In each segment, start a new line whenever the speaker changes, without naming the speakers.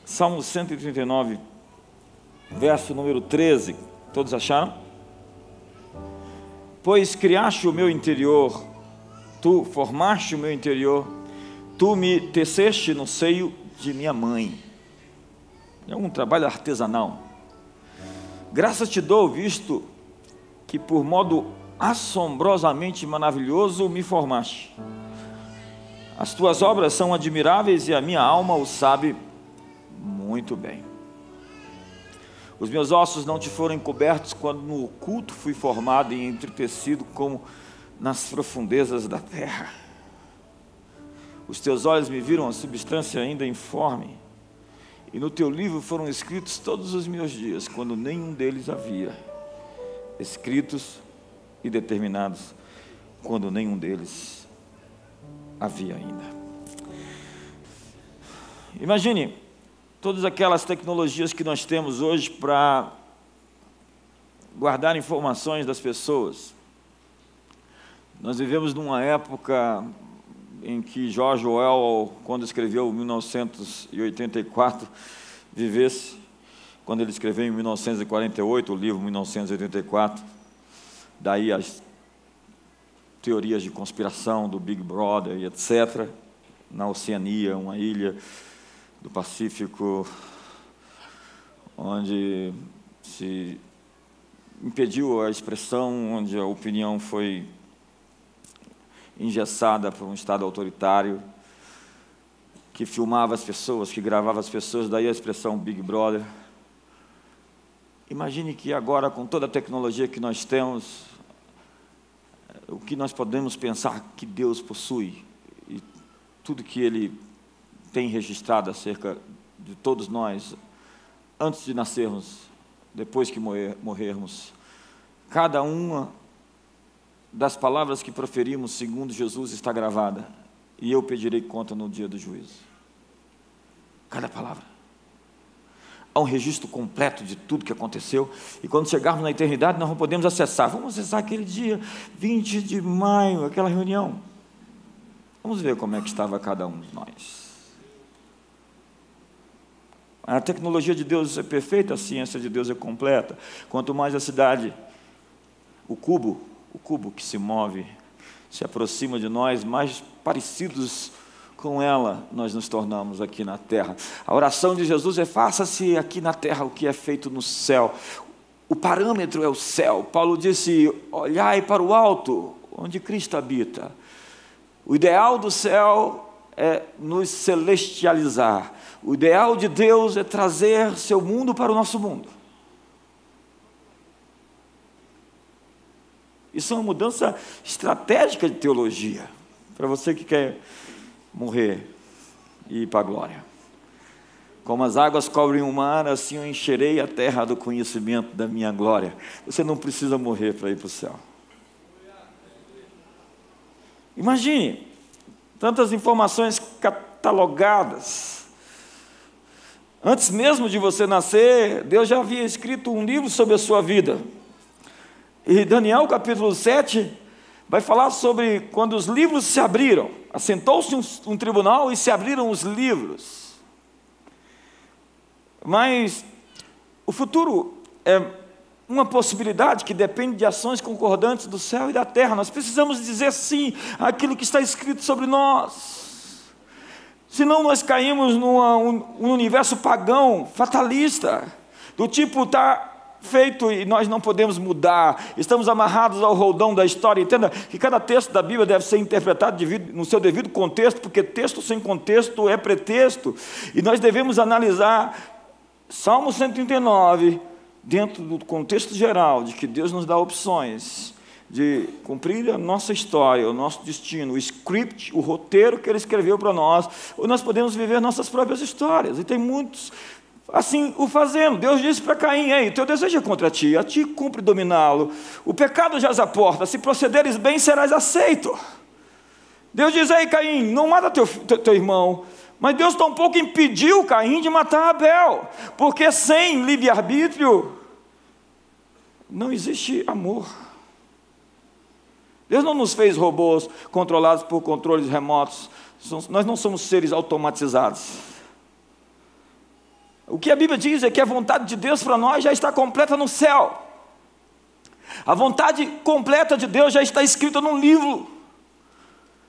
Salmo 139, verso número 13. Todos acharam? Pois criaste o meu interior, tu formaste o meu interior, tu me teceste no seio de minha mãe. É um trabalho artesanal. Graças te dou, visto que por modo assombrosamente maravilhoso me formaste. As tuas obras são admiráveis e a minha alma o sabe muito bem. Os meus ossos não te foram encobertos quando no oculto fui formado e entretecido como nas profundezas da terra. Os teus olhos me viram a substância ainda informe, e no teu livro foram escritos todos os meus dias, quando nenhum deles havia, escritos e determinados, quando nenhum deles havia ainda. Imagine todas aquelas tecnologias que nós temos hoje para guardar informações das pessoas. Nós vivemos numa época em que George Orwell, quando escreveu 1984, vivesse, quando ele escreveu em 1948, o livro 1984, daí as teorias de conspiração do Big Brother e etc., na Oceania, uma ilha do Pacífico, onde se impediu a expressão, onde a opinião foi engessada por um Estado autoritário, que filmava as pessoas, que gravava as pessoas, daí a expressão Big Brother. Imagine que agora, com toda a tecnologia que nós temos, o que nós podemos pensar que Deus possui, e tudo que Ele tem registrado acerca de todos nós, antes de nascermos, depois que morrermos. Cada uma das palavras que proferimos, segundo Jesus, está gravada, e eu pedirei conta no dia do juízo. Cada palavra. Há um registro completo de tudo que aconteceu, e quando chegarmos na eternidade, nós não podemos acessar. Vamos acessar aquele dia, 20 de maio, aquela reunião. Vamos ver como é que estava cada um de nós. A tecnologia de Deus é perfeita, a ciência de Deus é completa. Quanto mais a cidade, o cubo que se move, se aproxima de nós, mais parecidos com ela nós nos tornamos aqui na terra. A oração de Jesus é: faça-se aqui na terra o que é feito no céu. O parâmetro é o céu. Paulo disse: olhai para o alto, onde Cristo habita. O ideal do céu é nos celestializar. O ideal de Deus é trazer seu mundo para o nosso mundo. Isso é uma mudança estratégica de teologia, para você que quer morrer e ir para a glória. Como as águas cobrem o mar, assim eu encherei a terra do conhecimento da minha glória. Você não precisa morrer para ir para o céu. Imagine, tantas informações catalogadas. Antes mesmo de você nascer, Deus já havia escrito um livro sobre a sua vida. E Daniel capítulo 7 vai falar sobre quando os livros se abriram. Assentou-se um tribunal e se abriram os livros. Mas o futuro é uma possibilidade que depende de ações concordantes do céu e da terra. Nós precisamos dizer sim àquilo que está escrito sobre nós. Senão nós caímos num universo pagão, fatalista, do tipo está feito e nós não podemos mudar, estamos amarrados ao roldão da história. Entenda que cada texto da Bíblia deve ser interpretado no seu devido contexto, porque texto sem contexto é pretexto, e nós devemos analisar Salmo 139 dentro do contexto geral, de que Deus nos dá opções de cumprir a nossa história, o nosso destino, o script, o roteiro que Ele escreveu para nós, ou nós podemos viver nossas próprias histórias, e tem muitos assim o fazendo. Deus disse para Caim: ei, o teu desejo é contra ti, a ti cumpre dominá-lo, o pecado jaz à porta, se procederes bem serás aceito. Deus diz: ei Caim, não mata teu irmão. Mas Deus tampouco impediu Caim de matar Abel, porque sem livre-arbítrio não existe amor. Deus não nos fez robôs controlados por controles remotos. Nós não somos seres automatizados. O que a Bíblia diz é que a vontade de Deus para nós já está completa no céu. A vontade completa de Deus já está escrita num livro.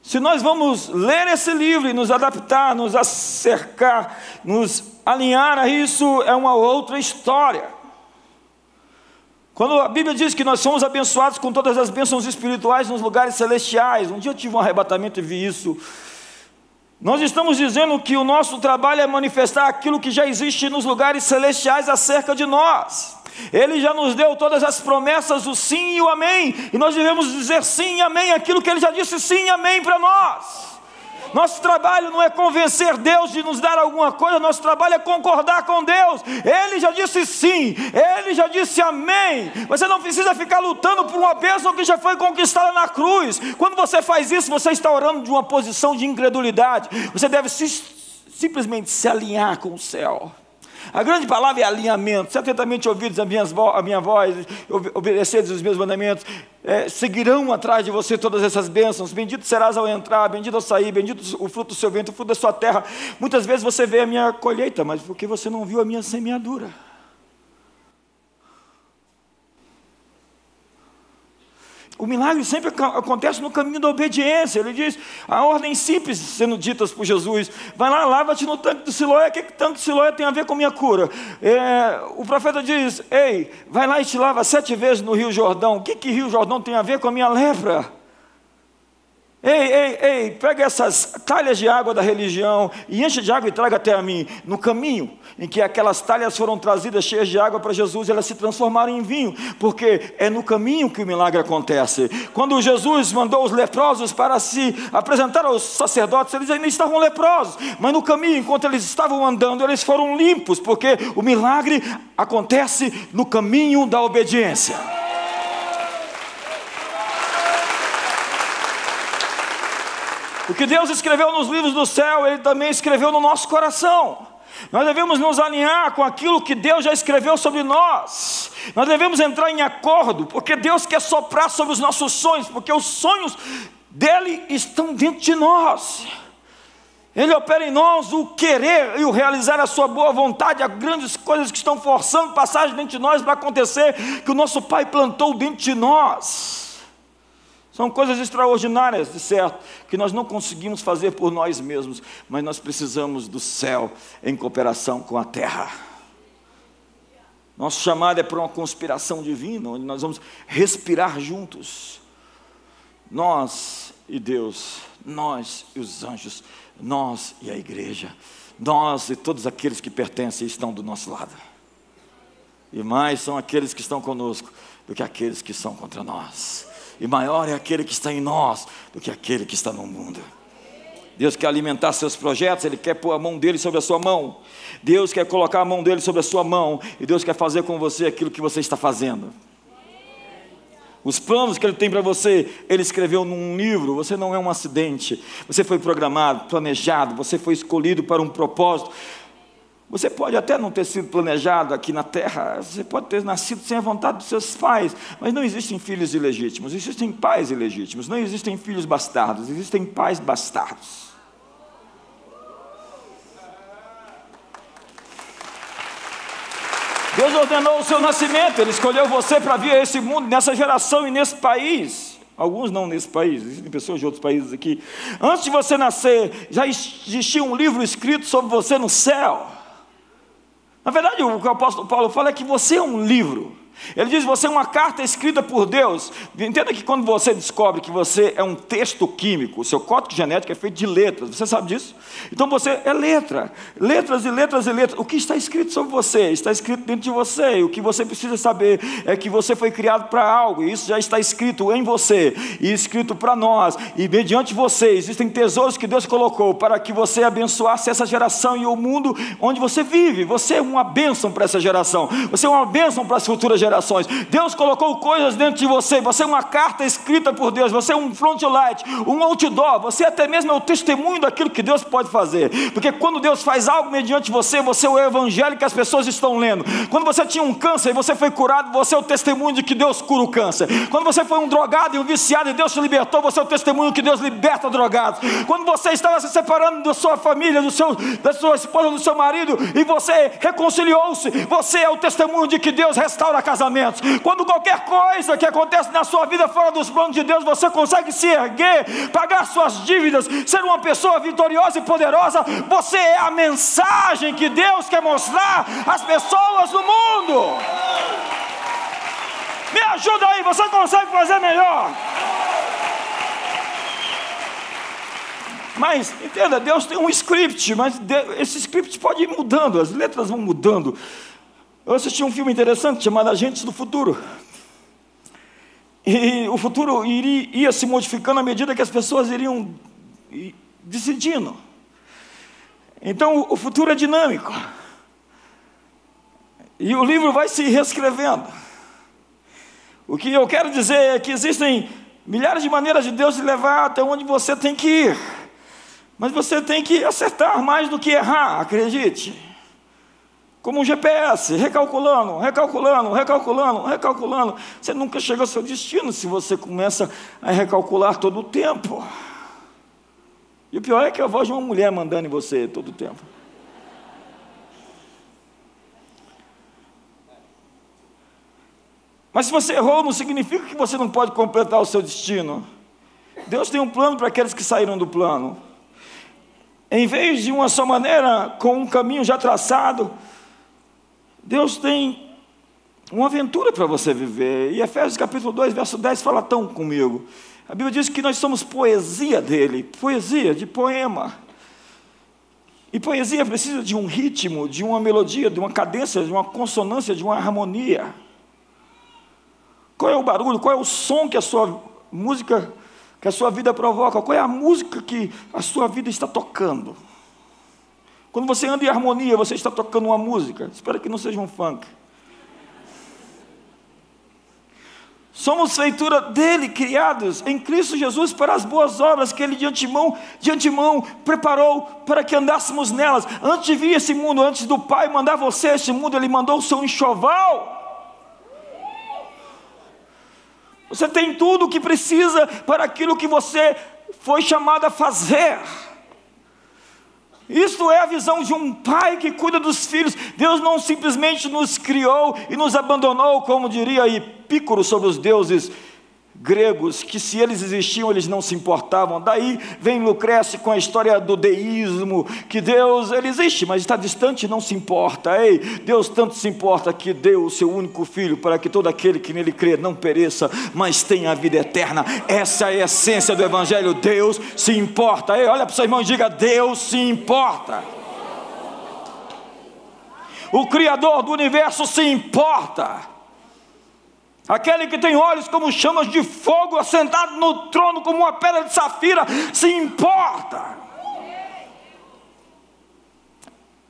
Se nós vamos ler esse livro e nos adaptar, nos acercar, nos alinhar a isso, é uma outra história. Quando a Bíblia diz que nós somos abençoados com todas as bênçãos espirituais nos lugares celestiais, um dia eu tive um arrebatamento e vi isso. Nós estamos dizendo que o nosso trabalho é manifestar aquilo que já existe nos lugares celestiais acerca de nós. Ele já nos deu todas as promessas, o sim e o amém, e nós devemos dizer sim e amém aquilo que Ele já disse sim e amém para nós. Nosso trabalho não é convencer Deus de nos dar alguma coisa, nosso trabalho é concordar com Deus. Ele já disse sim, Ele já disse amém. Você não precisa ficar lutando por uma bênção que já foi conquistada na cruz. Quando você faz isso, você está orando de uma posição de incredulidade. Você deve simplesmente se alinhar com o céu. A grande palavra é alinhamento. Se atentamente ouvides a minha voz, obedeceres os meus mandamentos, seguirão atrás de você todas essas bênçãos. Bendito serás ao entrar, bendito ao sair, bendito o fruto do seu ventre, o fruto da sua terra. Muitas vezes você vê a minha colheita, mas porque você não viu a minha semeadura. O milagre sempre acontece no caminho da obediência. Ele diz, a ordem simples sendo ditas por Jesus: vai lá, lava-te no tanque do Siloé. O que tanque do Siloé tem a ver com minha cura? O profeta diz, ei, vai lá e te lava 7 vezes no Rio Jordão. O que Rio Jordão tem a ver com a minha lepra? Ei, pega essas talhas de água da religião e enche de água e traga até a mim. No caminho em que aquelas talhas foram trazidas cheias de água para Jesus, elas se transformaram em vinho, porque é no caminho que o milagre acontece. Quando Jesus mandou os leprosos para se apresentar aos sacerdotes, eles ainda estavam leprosos, mas no caminho, enquanto eles estavam andando, eles foram limpos, porque o milagre acontece no caminho da obediência. O que Deus escreveu nos livros do céu, Ele também escreveu no nosso coração. Nós devemos nos alinhar com aquilo que Deus já escreveu sobre nós. Nós devemos entrar em acordo, porque Deus quer soprar sobre os nossos sonhos, porque os sonhos dEle estão dentro de nós. Ele opera em nós o querer e o realizar a sua boa vontade. Há grandes coisas que estão forçando passagem dentro de nós para acontecer, que o nosso Pai plantou dentro de nós. São coisas extraordinárias, de certo, que nós não conseguimos fazer por nós mesmos, mas nós precisamos do céu em cooperação com a terra. Nosso chamado é para uma conspiração divina, onde nós vamos respirar juntos. Nós e Deus, nós e os anjos, nós e a igreja, nós e todos aqueles que pertencem e estão do nosso lado. E mais são aqueles que estão conosco do que aqueles que são contra nós. E maior é aquele que está em nós do que aquele que está no mundo. Deus quer alimentar seus projetos, Ele quer pôr a mão dEle sobre a sua mão. Deus quer colocar a mão dEle sobre a sua mão. E Deus quer fazer com você aquilo que você está fazendo. Os planos que Ele tem para você, Ele escreveu num livro. Você não é um acidente. Você foi programado, planejado. Você foi escolhido para um propósito. Você pode até não ter sido planejado aqui na terra, você pode ter nascido sem a vontade dos seus pais, mas não existem filhos ilegítimos, existem pais ilegítimos, não existem filhos bastardos, existem pais bastardos. Deus ordenou o seu nascimento, Ele escolheu você para vir a esse mundo, nessa geração e nesse país. Alguns não nesse país, existem pessoas de outros países aqui. Antes de você nascer, já existia um livro escrito sobre você no céu. Na verdade, o que o apóstolo Paulo fala é que você é um livro. Ele diz, você é uma carta escrita por Deus. Entenda que quando você descobre que você é um texto químico, o seu código genético é feito de letras, você sabe disso? Então você é letra, letras e letras e letras. O que está escrito sobre você? Está escrito dentro de você. E o que você precisa saber é que você foi criado para algo, e isso já está escrito em você, e escrito para nós, e mediante você, existem tesouros que Deus colocou para que você abençoasse essa geração e o mundo onde você vive. Você é uma bênção para essa geração, você é uma bênção para as futuras gerações. gerações. Deus colocou coisas dentro de você. Você é uma carta escrita por Deus. Você é um frontlight, um outdoor. Você até mesmo é o testemunho daquilo que Deus pode fazer. Porque quando Deus faz algo mediante você, você é o evangelho que as pessoas estão lendo. Quando você tinha um câncer e você foi curado, você é o testemunho de que Deus cura o câncer. Quando você foi um drogado e um viciado e Deus te libertou, você é o testemunho que Deus liberta drogados. Quando você estava se separando da sua família, da sua esposa, do seu marido, e você reconciliou-se, você é o testemunho de que Deus restaura casamentos. Quando qualquer coisa que acontece na sua vida fora dos planos de Deus, você consegue se erguer, pagar suas dívidas, ser uma pessoa vitoriosa e poderosa. Você é a mensagem que Deus quer mostrar às pessoas do mundo. Me ajuda aí, você consegue fazer melhor. Mas, entenda, Deus tem um script, mas esse script pode ir mudando, as letras vão mudando. Eu assisti um filme interessante chamado Agentes do Futuro. E o futuro ia se modificando à medida que as pessoas iriam decidindo. Então, o futuro é dinâmico. E o livro vai se reescrevendo. O que eu quero dizer é que existem milhares de maneiras de Deus te levar até onde você tem que ir. Mas você tem que acertar mais do que errar, acredite. Como um GPS, recalculando. Você nunca chega ao seu destino se você começa a recalcular todo o tempo. E o pior é que é a voz de uma mulher mandando em você todo o tempo. Mas se você errou, não significa que você não pode completar o seu destino. Deus tem um plano para aqueles que saíram do plano. Em vez de uma só maneira, com um caminho já traçado, Deus tem uma aventura para você viver. E Efésios capítulo 2, verso 10 fala tão comigo. A Bíblia diz que nós somos poesia dele, poesia de poema. E poesia precisa de um ritmo, de uma melodia, de uma cadência, de uma consonância, de uma harmonia. Qual é o barulho, qual é o som que a sua música, que a sua vida provoca? Qual é a música que a sua vida está tocando? Quando você anda em harmonia, você está tocando uma música. Espero que não seja um funk. Somos feitura dele, criados em Cristo Jesus para as boas obras que ele de antemão preparou para que andássemos nelas. Antes de vir esse mundo, antes do Pai mandar você a este mundo, ele mandou o seu enxoval. Você tem tudo o que precisa para aquilo que você foi chamado a fazer. Isto é a visão de um pai que cuida dos filhos. Deus não simplesmente nos criou e nos abandonou, como diria Epicuro sobre os deuses gregos, que se eles existiam, eles não se importavam. Daí vem Lucrécio com a história do deísmo, que Deus, ele existe, mas está distante e não se importa. Ei, Deus tanto se importa que deu o seu único filho, para que todo aquele que nele crê não pereça, mas tenha a vida eterna. Essa é a essência do Evangelho. Deus se importa. Ei, olha para o seu irmão e diga: Deus se importa. O Criador do universo se importa. Aquele que tem olhos como chamas de fogo, assentado no trono como uma pedra de safira, se importa.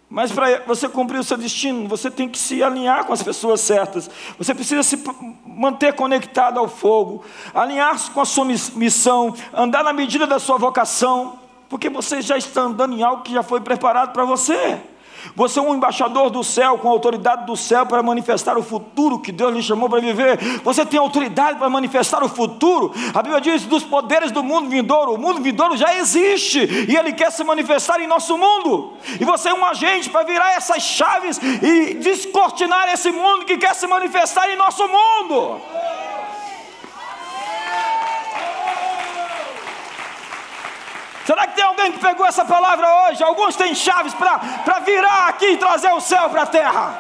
Mas para você cumprir o seu destino, você tem que se alinhar com as pessoas certas. Você precisa se manter conectado ao fogo, alinhar-se com a sua missão, andar na medida da sua vocação, porque você já está andando em algo que já foi preparado para você. Você é um embaixador do céu, com a autoridade do céu para manifestar o futuro que Deus lhe chamou para viver. Você tem autoridade para manifestar o futuro. A Bíblia diz dos poderes do mundo vindouro. O mundo vindouro já existe e ele quer se manifestar em nosso mundo. E você é um agente para virar essas chaves e descortinar esse mundo que quer se manifestar em nosso mundo. Será que tem alguém que pegou essa palavra hoje? Alguns têm chaves para virar aqui e trazer o céu para a terra.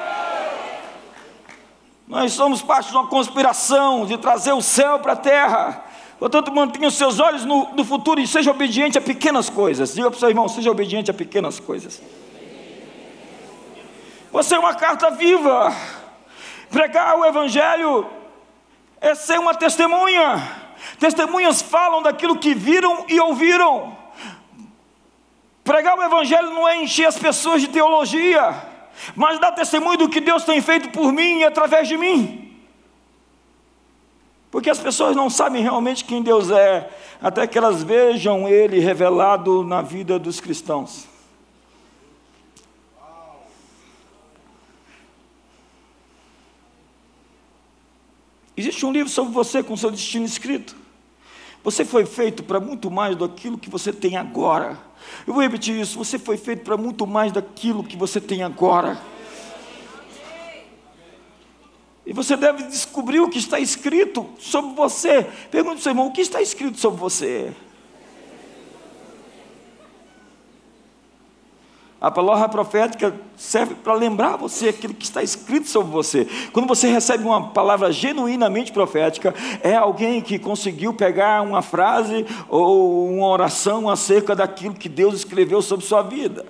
Nós somos parte de uma conspiração de trazer o céu para a terra. Portanto, mantenha os seus olhos no futuro e seja obediente a pequenas coisas. Diga para o seu irmão: seja obediente a pequenas coisas. Você é uma carta viva. Pregar o Evangelho é ser uma testemunha. Testemunhas falam daquilo que viram e ouviram. Pregar o Evangelho não é encher as pessoas de teologia, mas dar testemunho do que Deus tem feito por mim e através de mim. Porque as pessoas não sabem realmente quem Deus é, até que elas vejam Ele revelado na vida dos cristãos. Existe um livro sobre você com seu destino escrito. Você foi feito para muito mais daquilo que você tem agora. Eu vou repetir isso, você foi feito para muito mais daquilo que você tem agora. E você deve descobrir o que está escrito sobre você. Pergunte ao seu irmão, o que está escrito sobre você? A palavra profética serve para lembrar você aquilo que está escrito sobre você. Quando você recebe uma palavra genuinamente profética, é alguém que conseguiu pegar uma frase ou uma oração acerca daquilo que Deus escreveu sobre sua vida.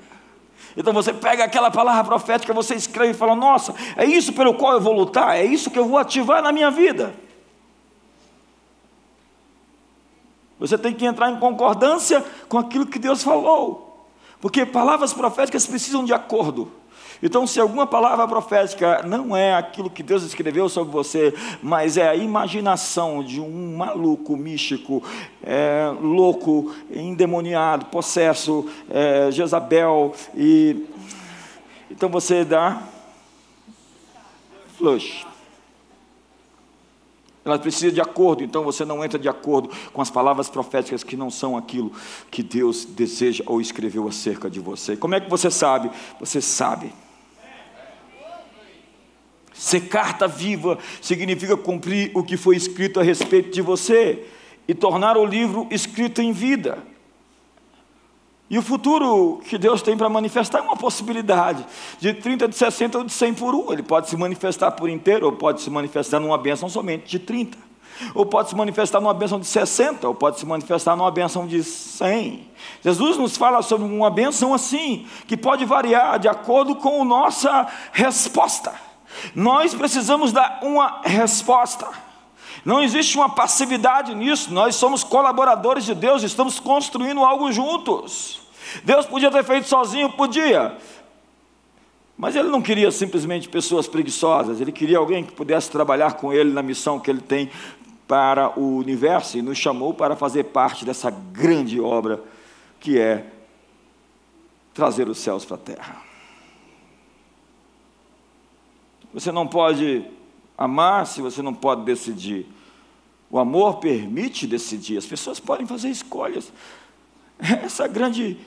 Então você pega aquela palavra profética, você escreve e fala, nossa, é isso pelo qual eu vou lutar, é isso que eu vou ativar na minha vida. Você tem que entrar em concordância com aquilo que Deus falou, porque palavras proféticas precisam de acordo. Então, se alguma palavra profética não é aquilo que Deus escreveu sobre você, mas é a imaginação de um maluco, místico, louco, endemoniado, possesso, Jezabel, então você dá flush. Ela precisa de acordo, então você não entra de acordo com as palavras proféticas que não são aquilo que Deus deseja ou escreveu acerca de você. Como é que você sabe? Você sabe. Ser carta viva significa cumprir o que foi escrito a respeito de você e tornar o livro escrito em vida. E o futuro que Deus tem para manifestar é uma possibilidade de 30, de 60 ou de 100 por 1. Ele pode se manifestar por inteiro, ou pode se manifestar numa bênção somente de 30. Ou pode se manifestar numa bênção de 60, ou pode se manifestar numa bênção de 100. Jesus nos fala sobre uma bênção assim, que pode variar de acordo com a nossa resposta. Nós precisamos dar uma resposta. Não existe uma passividade nisso. Nós somos colaboradores de Deus, estamos construindo algo juntos. Deus podia ter feito sozinho, podia, mas Ele não queria simplesmente pessoas preguiçosas. Ele queria alguém que pudesse trabalhar com Ele na missão que Ele tem para o universo, e nos chamou para fazer parte dessa grande obra que é trazer os céus para a terra. Você não pode amar se você não pode decidir. O amor permite decidir. As pessoas podem fazer escolhas. Essa grande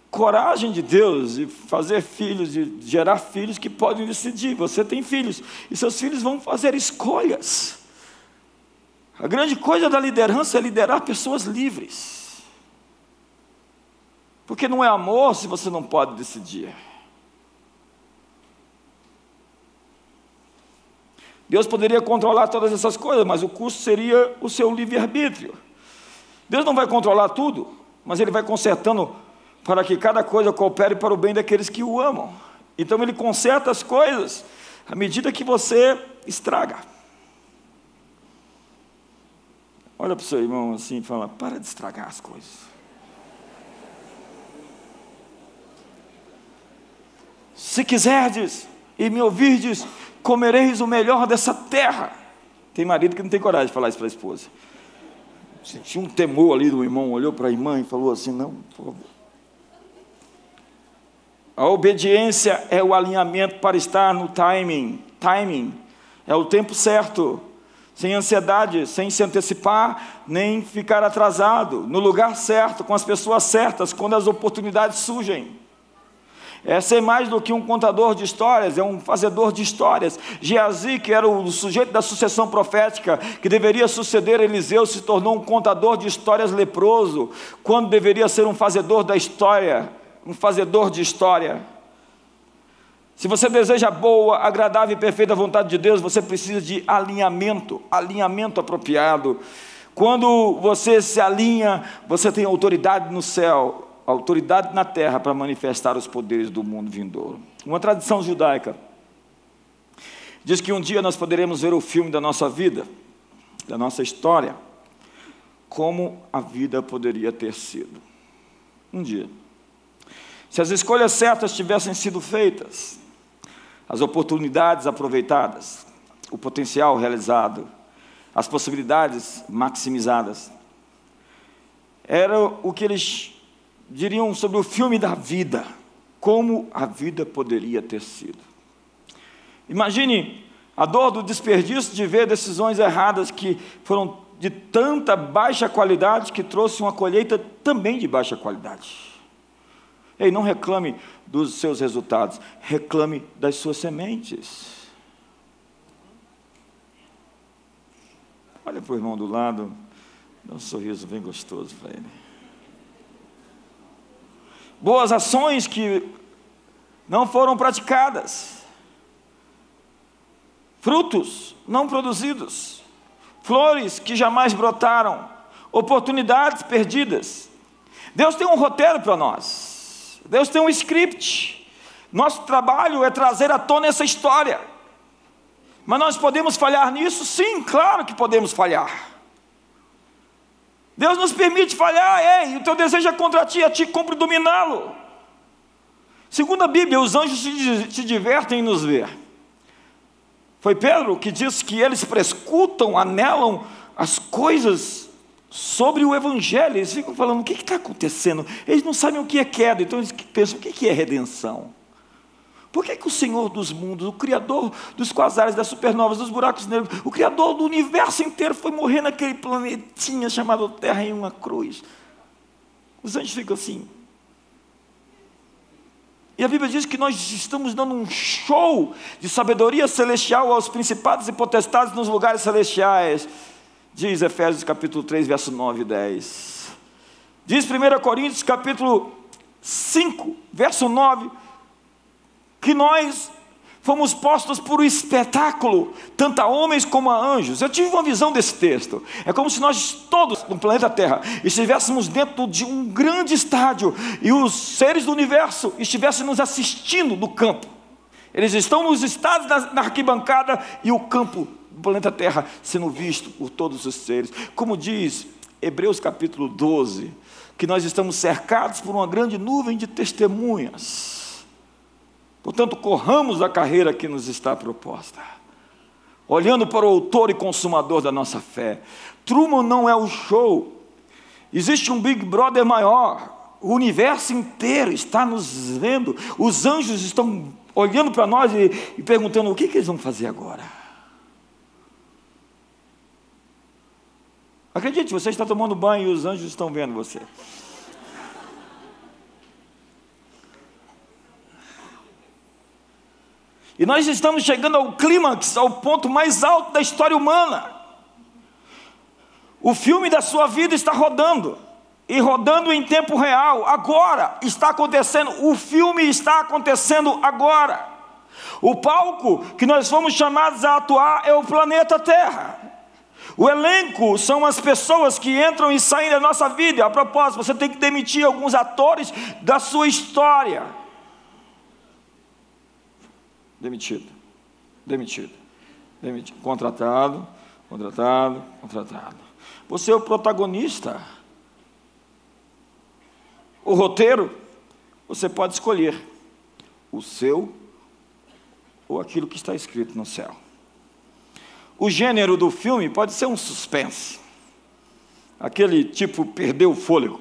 coragem de Deus de fazer filhos, de gerar filhos que podem decidir. Você tem filhos e seus filhos vão fazer escolhas. A grande coisa da liderança é liderar pessoas livres. Porque não é amor se você não pode decidir. Deus poderia controlar todas essas coisas, mas o custo seria o seu livre-arbítrio. Deus não vai controlar tudo, mas Ele vai consertando para que cada coisa coopere para o bem daqueles que o amam. Então Ele conserta as coisas à medida que você estraga. Olha para o seu irmão assim e fala, para de estragar as coisas. Se quiserdes e me ouvirdes, comereis o melhor dessa terra. Tem marido que não tem coragem de falar isso para a esposa. Sentiu um temor ali do irmão, olhou para a irmã e falou assim, não, por favor. A obediência é o alinhamento para estar no timing. Timing é o tempo certo, sem ansiedade, sem se antecipar, nem ficar atrasado, no lugar certo, com as pessoas certas, quando as oportunidades surgem. É ser mais do que um contador de histórias, é um fazedor de histórias. Geazi, que era o sujeito da sucessão profética, que deveria suceder Eliseu, se tornou um contador de histórias leproso, quando deveria ser um fazedor da história, um fazedor de história. Se você deseja boa, agradável e perfeita vontade de Deus, você precisa de alinhamento apropriado. Quando você se alinha, você tem autoridade no céu, autoridade na terra para manifestar os poderes do mundo vindouro. Uma tradição judaica diz que um dia nós poderemos ver o filme da nossa vida, da nossa história, como a vida poderia ter sido. Um dia. Se as escolhas certas tivessem sido feitas, as oportunidades aproveitadas, o potencial realizado, as possibilidades maximizadas. Era o que eles diriam sobre o filme da vida, como a vida poderia ter sido. Imagine a dor do desperdício de ver decisões erradas que foram de tanta baixa qualidade que trouxe uma colheita também de baixa qualidade. Ei, não reclame dos seus resultados, reclame das suas sementes. Olha para o irmão do lado, dá um sorriso bem gostoso para ele. Boas ações que não foram praticadas, frutos não produzidos, flores que jamais brotaram, oportunidades perdidas. Deus tem um roteiro para nós, Deus tem um script. Nosso trabalho é trazer à tona essa história. Mas nós podemos falhar nisso? Sim, claro que podemos falhar. Deus nos permite falhar. Ei, o teu desejo é contra ti, a ti cumpre dominá-lo. Segundo a Bíblia, os anjos se divertem em nos ver. Foi Pedro que disse que eles prescutam, anelam as coisas sobre o Evangelho. Eles ficam falando, o que está acontecendo? Eles não sabem o que é queda, então eles pensam, o que é redenção? Por que o Senhor dos mundos, o Criador dos quasares, das supernovas, dos buracos negros, o Criador do universo inteiro foi morrer naquele planetinha chamado Terra em uma cruz? Os anjos ficam assim. E a Bíblia diz que nós estamos dando um show de sabedoria celestial aos principados e potestades nos lugares celestiais. Diz Efésios capítulo 3, verso 9 e 10. Diz 1 Coríntios capítulo 5, verso 9, que nós fomos postos por um espetáculo, tanto a homens como a anjos. Eu tive uma visão desse texto. É como se nós todos, no planeta Terra, estivéssemos dentro de um grande estádio e os seres do universo estivessem nos assistindo no campo. Eles estão nos estádios na arquibancada e o campo do planeta Terra sendo visto por todos os seres. Como diz Hebreus capítulo 12, que nós estamos cercados por uma grande nuvem de testemunhas. Portanto, corramos a carreira que nos está proposta, olhando para o autor e consumador da nossa fé. Truman não é o show, existe um Big Brother maior, o universo inteiro está nos vendo, os anjos estão olhando para nós e perguntando, o que eles vão fazer agora? Acredite, você está tomando banho e os anjos estão vendo você. E nós estamos chegando ao clímax, ao ponto mais alto da história humana. O filme da sua vida está rodando, e rodando em tempo real, agora está acontecendo, o filme está acontecendo agora. O palco que nós fomos chamados a atuar é o planeta Terra. O elenco são as pessoas que entram e saem da nossa vida. A propósito, você tem que demitir alguns atores da sua história. Demitido. Contratado. Você é o protagonista. O roteiro, você pode escolher o seu ou aquilo que está escrito no céu. O gênero do filme pode ser um suspense. Aquele tipo perdeu o fôlego.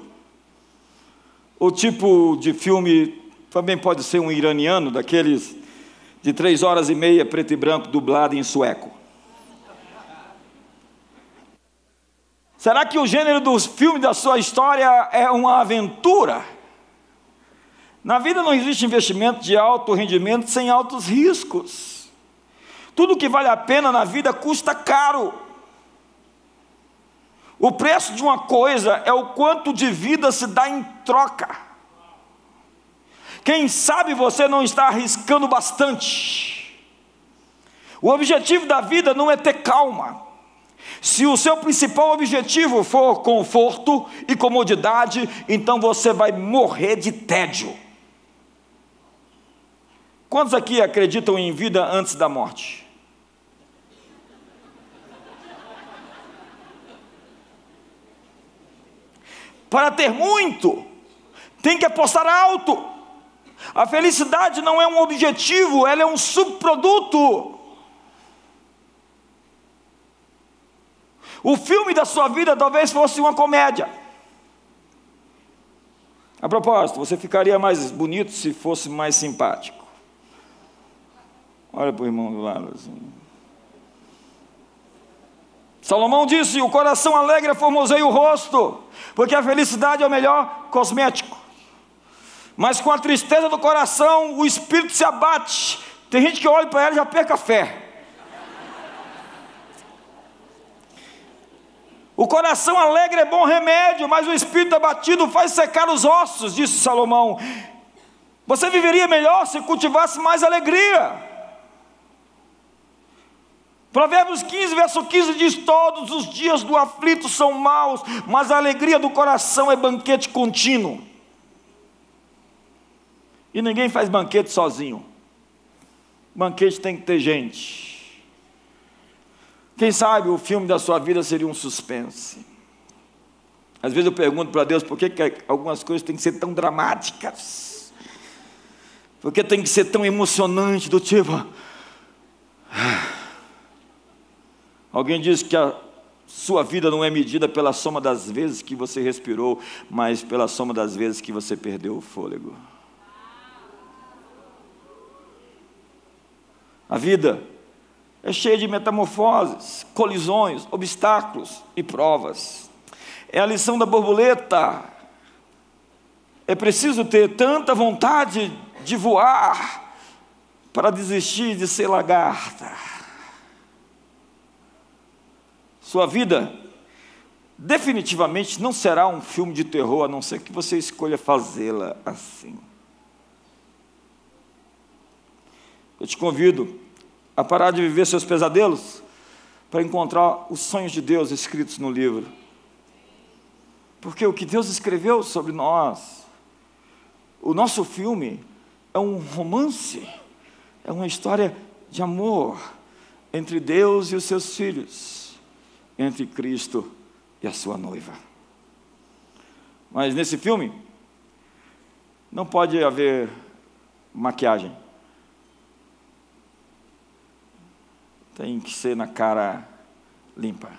O tipo de filme também pode ser um iraniano, daqueles de 3 horas e meia, preto e branco, dublado em sueco. Será que o gênero dos filmes da sua história é uma aventura? Na vida não existe investimento de alto rendimento sem altos riscos. Tudo que vale a pena na vida custa caro. O preço de uma coisa é o quanto de vida se dá em troca. Quem sabe você não está arriscando bastante. O objetivo da vida não é ter calma. Se o seu principal objetivo for conforto e comodidade, então você vai morrer de tédio. Quantos aqui acreditam em vida antes da morte? Para ter muito, tem que apostar alto. A felicidade não é um objetivo, ela é um subproduto. O filme da sua vida talvez fosse uma comédia. A propósito, você ficaria mais bonito se fosse mais simpático. Olha para o irmão do lado assim. Salomão disse: o coração alegre formoseia o rosto, porque a felicidade é o melhor cosmético. Mas com a tristeza do coração, o espírito se abate. Tem gente que olha para ela e já perca a fé. O coração alegre é bom remédio, mas o espírito abatido faz secar os ossos, disse Salomão. Você viveria melhor se cultivasse mais alegria. Provérbios 15, verso 15 diz: todos os dias do aflito são maus, mas a alegria do coração é banquete contínuo. E ninguém faz banquete sozinho. Banquete tem que ter gente. Quem sabe o filme da sua vida seria um suspense. Às vezes eu pergunto para Deus, por que algumas coisas têm que ser tão dramáticas? Por que tem que ser tão emocionante, do tipo... Alguém diz que a sua vida não é medida pela soma das vezes que você respirou, mas pela soma das vezes que você perdeu o fôlego. A vida é cheia de metamorfoses, colisões, obstáculos e provas. É a lição da borboleta. É preciso ter tanta vontade de voar para desistir de ser lagarta. Sua vida definitivamente não será um filme de terror, a não ser que você escolha fazê-la assim. Eu te convido a parar de viver seus pesadelos para encontrar os sonhos de Deus escritos no livro. Porque o que Deus escreveu sobre nós, o nosso filme, é um romance, é uma história de amor entre Deus e os seus filhos, entre Cristo e a sua noiva. Mas nesse filme, não pode haver maquiagem. Tem que ser na cara limpa.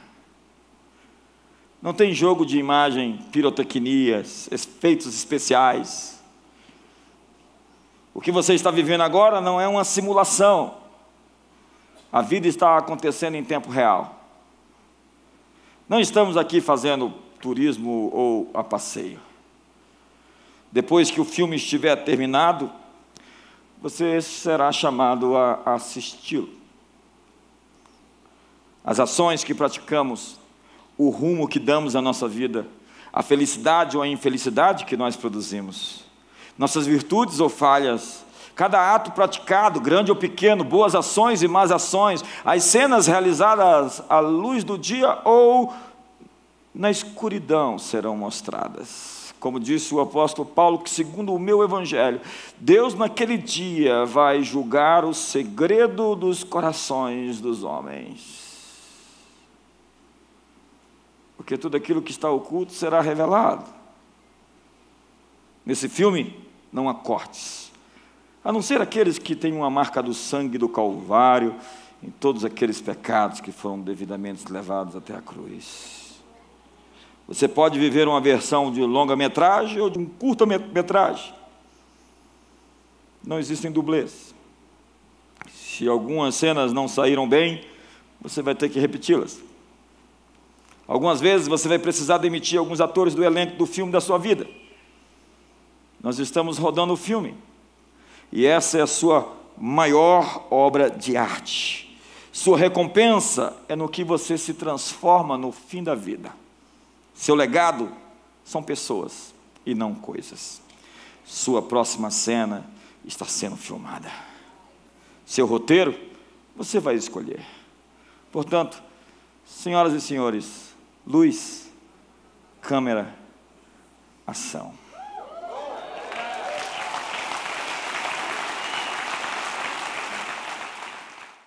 Não tem jogo de imagem, pirotecnias, efeitos especiais. O que você está vivendo agora não é uma simulação. A vida está acontecendo em tempo real. Não estamos aqui fazendo turismo ou a passeio. Depois que o filme estiver terminado, você será chamado a assisti-lo. As ações que praticamos, o rumo que damos à nossa vida, a felicidade ou a infelicidade que nós produzimos, nossas virtudes ou falhas, cada ato praticado, grande ou pequeno, boas ações e más ações, as cenas realizadas à luz do dia ou na escuridão serão mostradas. Como disse o apóstolo Paulo, que segundo o meu evangelho, Deus naquele dia vai julgar o segredo dos corações dos homens. Porque tudo aquilo que está oculto será revelado. Nesse filme não há cortes, a não ser aqueles que têm uma marca do sangue do Calvário, em todos aqueles pecados que foram devidamente levados até a cruz. Você pode viver uma versão de longa-metragem ou de um curta-metragem. Não existem dublês. Se algumas cenas não saíram bem, você vai ter que repeti-las. Algumas vezes você vai precisar demitir alguns atores do elenco do filme da sua vida. Nós estamos rodando o filme. E essa é a sua maior obra de arte. Sua recompensa é no que você se transforma no fim da vida. Seu legado são pessoas e não coisas. Sua próxima cena está sendo filmada. Seu roteiro, você vai escolher. Portanto, senhoras e senhores, luz, câmera, ação.